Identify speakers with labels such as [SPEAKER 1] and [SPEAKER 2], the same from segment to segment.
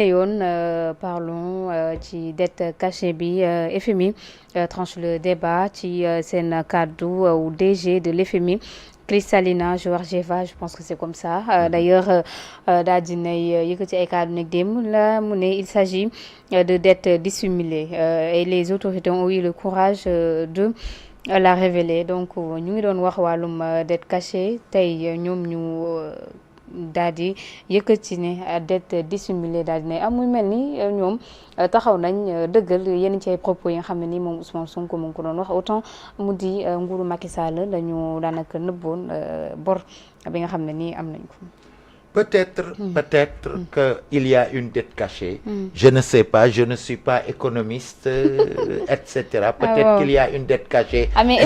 [SPEAKER 1] yoon parlons ci dette cachée bi FMI tranche le débat ci seen kàddu ou DG de l'FMI Kristalina Georgieva, je pense que c'est comme ça. D'ailleurs daal dinay yëkkati ay kàddu nag démb la mu ne il s'agit de dettes dissimulées et les autorités ont eu le courage de la révéler. Donc ñu ngi doon wax wàllum dette cachée tey ñoom ñu daal di yëkkati ne dette dissimulée daal di ne muy mel ni ñoom taxaw nañ dëggal yenn ci ay propos yi nga xam ne ni moom Ousmane Sonko mu ngi ko doon wax autant mu di nguuru Macky Sall dañu daanaka nëbboon bor bi nga xam ne nii am nañ ko.
[SPEAKER 2] Peut-être que il y a une dette cachée. Je ne sais pas, je ne suis pas économiste, etc. Peut-être qu'il y a une dette cachée.
[SPEAKER 1] Mais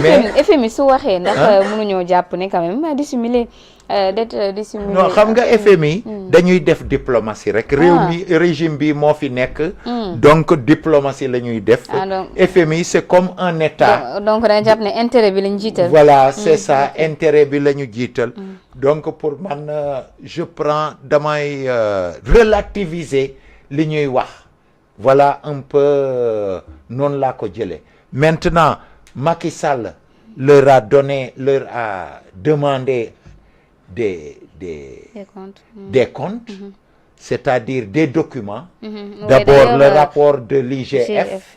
[SPEAKER 1] FMI su waxee ndax mënuñoo jàpp ne quand même dissimulé dette dissimulé.
[SPEAKER 2] Non xam nga FMI dañuy def diplomatie rek. réew mi régime bi moo fi nekk. Donc diplomatie la ñuy def. FMI c'est comme un État.
[SPEAKER 1] Donc dañu jàpp ne intérêt bi lañu jiital.
[SPEAKER 2] Voilà c'est ça intérêt bi la ñu jiital. Donc pour man je prends damay relativiser li ñuy wax voilà un peu noonu laa ko jëlee maintenant Macky Sall leur a demandé des comptes c'est-à-dire des documents. D'abord le rapport de l'IGF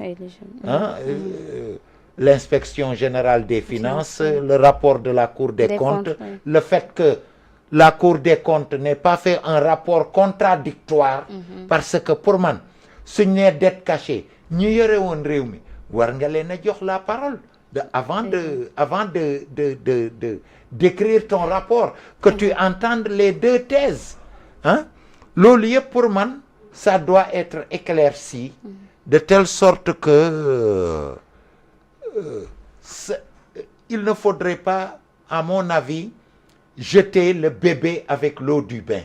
[SPEAKER 2] l'inspection générale des finances, le rapport de la Cour des comptes, le fait que la Cour des comptes n'ait pas fait un rapport contradictoire parce que pour man suñ nee dette cachée ñu yore woon réew mi war nga leen a jox la parole avant de d'écrire ton rapport que tu entendes les deux thèses loolu yëpp pour man ça doit être éclairci de telle sorte que il ne faudrait pas, à mon avis, jeter le bébé avec l'eau du bain.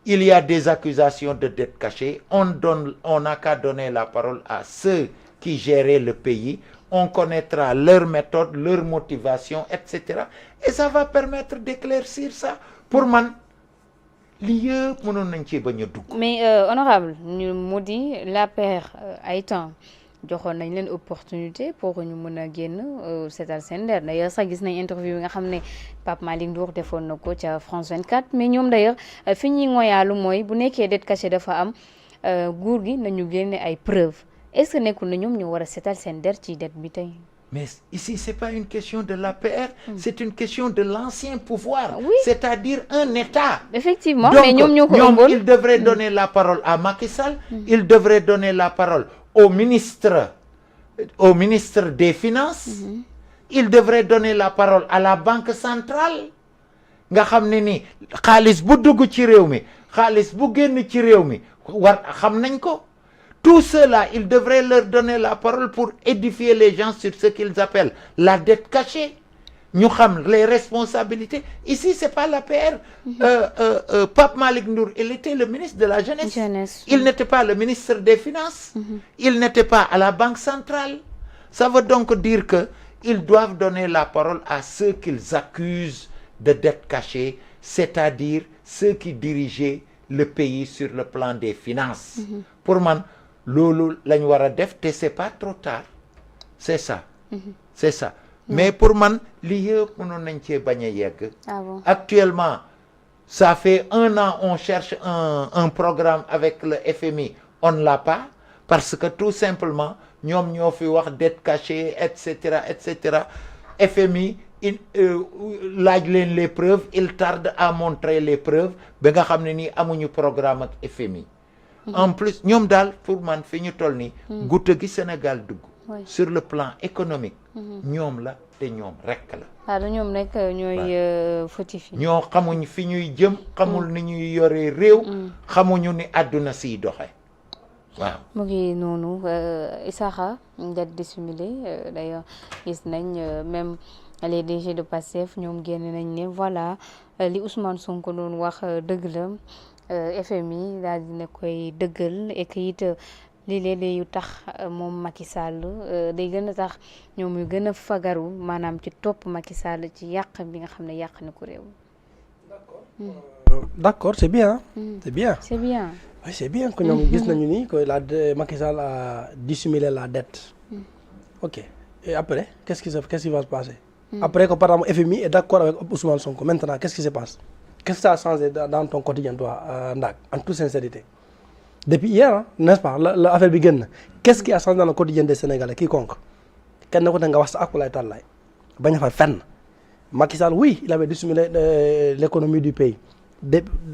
[SPEAKER 2] Il y a des accusations de dette cachée. On n'a qu'à donner la parole à ceux qui géraient le pays. On connaîtra leur méthode, leur motivation, etc. Et ça va permettre d'éclaircir ça. Pour man, lii yëpp mënoon nañ ci bañ a dugg.
[SPEAKER 1] Mais honorable ñu mu di l'APR ay temps joxoon nañ leen opportunité pour ñu mën a génn seetal seen der d'ailleurs sax gis nañ interview yi nga xam ne Pape Malick Ndour defoon na ko ca France 24 mais ñoom d'ailleurs fi ñuy ngoyaalu mooy bu nekkee dette cachée dafa am nguur gi nañu génne ay preuves est-ce que nekkul na ñoom ñu war a seetal seen der ci dette bi tey.
[SPEAKER 2] Mais ici c'est pas une question de l'APR, c'est une question de l'ancien pouvoir, c'est-à-dire un État.
[SPEAKER 1] Effectivement,
[SPEAKER 2] donc,
[SPEAKER 1] mais ñoom
[SPEAKER 2] il devrait donner la parole à Macky Sall, il devrait donner la parole au ministre des Finances, il devrait donner la parole à la Banque centrale. nga xam ne ni xaalis bu dugg ci réew mi xaalis bu génn ci réew mi war xam nañ ko. Tout cela, il devrait leur donner la parole pour édifier les gens sur ce qu'ils appellent la dette cachée. Ñu xam les responsabilités. Ici, c'est pas l'APR. Pape Malick Ndour, il était le ministre de la Jeunesse. Il n'était pas le ministre des Finances. Il n'était pas à la Banque centrale. Ça veut donc dire que ils doivent donner la parole à ceux qu'ils accusent de dette cachée, c'est-à-dire ceux qui dirigeaient le pays sur le plan des finances. Pour man, loolu lañ war a def te c'est pas trop tard c'est ça c'est ça mais pour man lii yëpp mënoon nañ cee bañ a yegg actuellement ça fait 1 an on cherche un programme avec le FMI on ne l'a pas parce que tout simplement ñoom ñoo fi wax dette cachée etc FMI laaj leen les preuves il tarde à montrer les preuves ba nga xam ne nii amuñu programme ak FMI en plus ñoom daal pour man fi ñu toll nii goutte gi Sénégal dugg sur le plan économique ñoom la te ñoom rekk la
[SPEAKER 1] ñoom rek ñooy fautif
[SPEAKER 2] ñoo xamuñ fi ñuy jëm xamul ni ñuy yoree réew xamuñu ni àdduna siy doxe waaw
[SPEAKER 1] mu ngi noonu Issakha dette dissimulée d'ailleurs gis nañ même les DG de Pastef ñoom génn nañ ne voilà li Ousmane Sonko doon wax dëgg la FMI daal dina koy dëggal et que it lii yu tax moom Macky Sall day gën a tax ñoom yu gën a fagaru maanaam ci topp Macky Sall ci yàq bi nga xam ne yàq na ko réew.
[SPEAKER 3] D'accord, c'est bien. C'est bien.
[SPEAKER 1] C'est bien.
[SPEAKER 3] Oui, c'est bien que ñoom gis nañu ni que Macky Sall a dissimulé la dette. Ok. Et après, qu'est-ce qui va se passer? Après que par exemple FMI est d'accord avec Ousmane Sonko, maintenant qu'est-ce qui se passe? Qu'est-ce que ça a changé dans ton quotidien, toi, Ndak, en toute sincérité? Depuis hier, hein, n'est-ce pas, l'affaire bi génn. Qu'est-ce qui a changé dans le quotidien des Sénégalais, quiconque? Kenn ko nga wax sa akulay tàllaay bañ a fa fenn. Macky Sall, oui, il avait dissimulé l'économie du pays.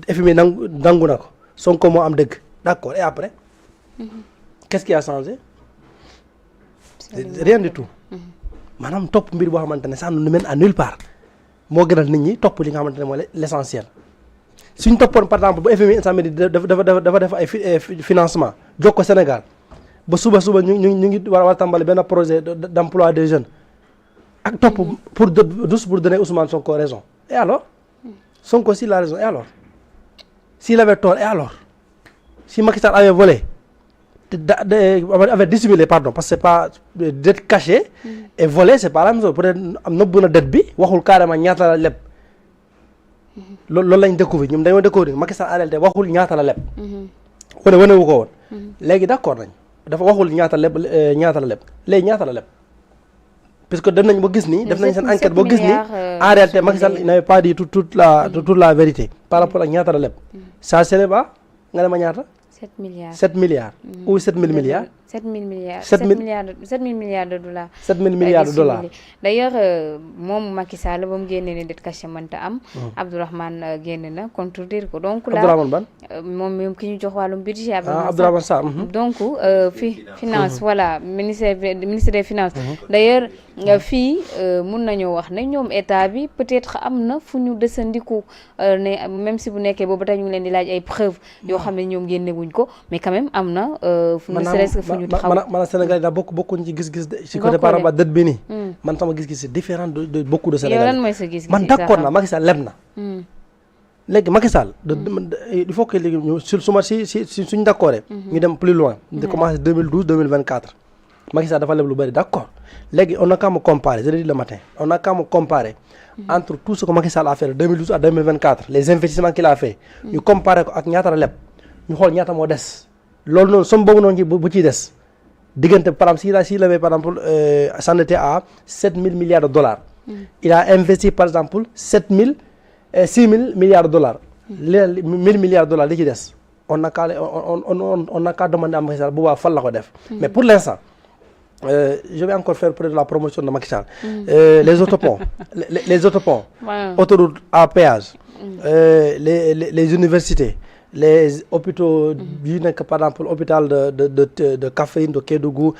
[SPEAKER 3] FMI nangu na ko. Sonko moo am dëgg. D'accord, et après? Qu'est-ce qui a changé? Rien du tout. Maanaam topp mbir boo xamante ne ça ne nous mène à nulle part. Moo gënal nit ñi topp li nga xamante ne mooy l'essentiel. Suñ toppoon par exemple bu FMI instant bii dafa def ay financement jox ko Sénégal ba suba ñu ngi war a tàmbali benn projet d'emploi des jeunes ak topp pour donner Ousmane Sonko raison. Et alors? Sonko s'il a raison, et alors? S'il avait tort, et alors? Si Macky Sall avait volé, avait dissimulé, pardon, parce que c'est pas dette cachée et volé, c'est pas la même chose. Peut-être am nëbb na dette bi waxul carrément ñaata la leb. Loolu lañ découvrir ñoom dañoo découvrir Macky Sall en réalité waxul ñaata la leb. wane wu ko woon. Léegi d'accord nañ dafa waxul ñaata la leb léegi ñaata la leb. Parce que dem nañ ba gis ni def nañ seen enquête ba gis ni en réalité Macky Sall n'avait pas dit toute la vérité par rapport ak ñaata la leb. Ça s'élève à nga ne ma ñaata.
[SPEAKER 1] 7 milliards.
[SPEAKER 3] 7 milliards. Ou 7 000 milliards.
[SPEAKER 1] 7 000 milliards.
[SPEAKER 3] 7 000
[SPEAKER 1] milliards de dollars.
[SPEAKER 3] 7 000 milliards de dollars.
[SPEAKER 1] D'ailleurs moom Macky Sall ba mu génnee ne dette cachée mënta am. Abdourahmane génne na contredire ko donc là
[SPEAKER 3] Abdourahmane ban.
[SPEAKER 1] moom ki ñu jox wàllum budget.
[SPEAKER 3] Abdourahmane Sarr.
[SPEAKER 1] donc finance voilà ministre des finances. D'ailleurs fii mun nañoo wax ne ñoom état bi peut-être am na fu ñu desandiku ne même si bu nekkee boobu tey ñu ngi leen di laaj ay preuves yoo xam ne ñoom génne wuñ ko mais quand même am na fu ñu serait-ce que fu ñu taxaw
[SPEAKER 3] man Sénégal daa bokkuñ ci gis-gis ci côté par rapport à dette bi nii man sama gis-gis c'est différent de beaucoup de Sénégalais.
[SPEAKER 1] yow lan mooy sa gis-gis
[SPEAKER 3] man d'accord na Macky Sall leb na léegi Macky Sall il faut que léegi ñu suñ d'accord ñu dem plus loin de commencer 2012 2024 Macky Sall dafa leb lu bëri d'accord léegi on a qu'à me comparer je l'ai dit le matin on a qu'à me comparer entre tout ce que Macky Sall a fait de 2012 à 2024 les investissements qu'il a fait ñu comparer ko ak ñaata la leb ñu xool ñaata moo des loolu noonu somme boobu noonu bu ciy des diggante par exemple s'il avait par exemple s'endetté à 7 000 milliards de dollars il a investi par exemple 6 000 milliards de dollars les 1000 milliards de dollars li ci des on n'a qu'à demander à Macky Sall bu baax fan la ko def mais pour l'instant je vais encore faire près de la promotion de Macky Sall les autoponts les autoponts autoroutes à péage les universités les hôpitaux yu nekk par exemple hôpital de Kaffrine de Kédougou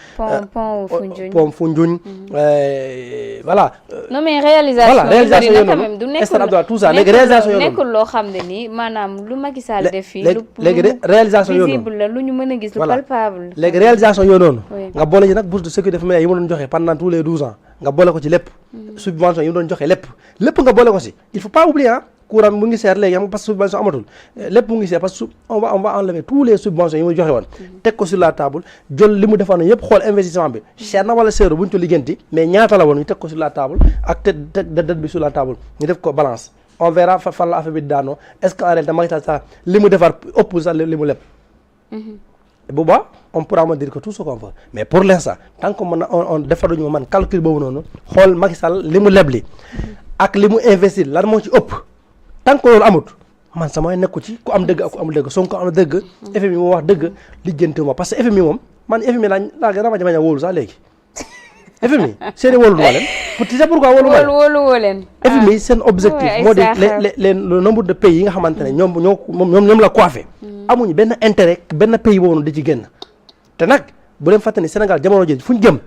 [SPEAKER 3] pont Foundiougne voilà
[SPEAKER 1] non mais réalisation
[SPEAKER 3] yooyu noonu tout ça léegi réalisation yooyu noonu
[SPEAKER 1] nekkul loo xam ne ni maanaam lu Macky Sall def fii
[SPEAKER 3] léegi réalisation yooyu
[SPEAKER 1] visible la lu ñu mën a gis lu palpable
[SPEAKER 3] léegi réalisation yooyu noonu nga boole ci nag bourse de sécurité familiale yi ma doon joxe pendant tous les 12 ans nga boole ko ci lépp subvention yi ma doon joxe lépp nga boole ko ci il faut pas oublier courant mu ngi seer léegi parce que subvention amatul lépp mu ngi seer parce que on va enlever tous les subventions yi mu joxe woon teg ko sur la table jël li mu defoon yëpp xool investissement bi cher na wala seeru bu ñu ko liggéenti mais ñaata la woon ñu teg ko sur la table ak teg dette bi sur la table ñu def ko balance on verra fan la affaire bi daanoo est-ce que en réalité Macky Sall li mu defar ëpp sax li mu lépp boobaa on pourra me dire que tout ce qu'on veut mais pour l'instant tant que on defaruñu man calcul boobu noonu xool Macky Sall li mu lebli ak li mu investir lan moo ci ëpp tant que loolu amut man samay nekku ci ku am dëgg ak ku amul dëgg Sonko am dëgg FMI moo wax dëgg lijjantiwuma parce que FMI moom man FMI laa gën a ma a wóolu sax léegi FMI seeni wóolu duma leen c'est pourquoi wóolu leen FMI seen objectif moo di le nombre de pays yi nga xamante ne ñoom la coiffé amuñu benn intérêt benn pays boobu noonu di ci génn te nag bu leen fàtte ni Sénégal jamono ji fu ñu jëm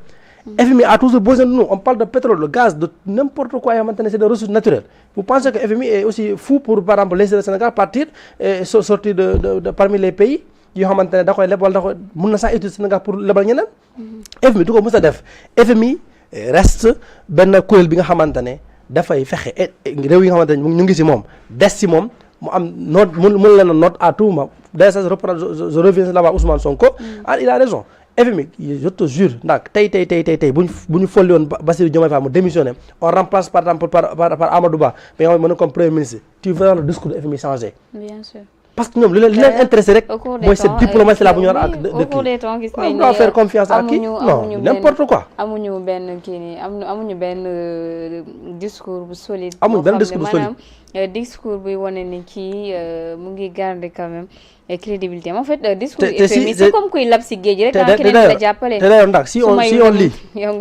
[SPEAKER 3] FMI a toujours besoin de nous on parle de pétrole de gaz de n'importe quoi yoo xamante ne c'est des ressources naturelles vous pensez que FMI est aussi fou pour par exemple laisser le Sénégal partir et sortir de parmi les pays yoo xamante ne da koy leb wala da koy mun na sax utiliser Sénégal pour lebal ñeneen FMI du ko mës a def FMI reste benn kuréel bi nga xamante ne dafay fexe réew yi nga xamante ne ñu ngi si moom des si moom mu am note mun leen a note à tout moment d'ailleurs ça je reviens là-bas Ousmane Sonko il a raison FMI je te jure ndax tey bu ñu folli woon Bassirou Diomaye Faye mu démissionné on remplace par exemple par Amadou Ba bi nga xam ne mën na comme premier ministre tu verras le discours de FMI changé.
[SPEAKER 1] Bien sûr.
[SPEAKER 3] parce que ñoom li leen intéressé rek mooy cette diplomatie là bu ñu war ak
[SPEAKER 1] au cours des temps gis nañ
[SPEAKER 3] on doit faire confiance à qui non n'importe quoi
[SPEAKER 1] amuñu benn kii nii amuñu benn discours bu solide
[SPEAKER 3] amuñu benn discours bu solide
[SPEAKER 1] maanaam discours buy wane ni kii mu ngi garder quand même crédibilité en fait discours FMI c'est comme kuy lab si géej rek keneen la jàppale
[SPEAKER 3] te d'ailleurs ndax si on lit bien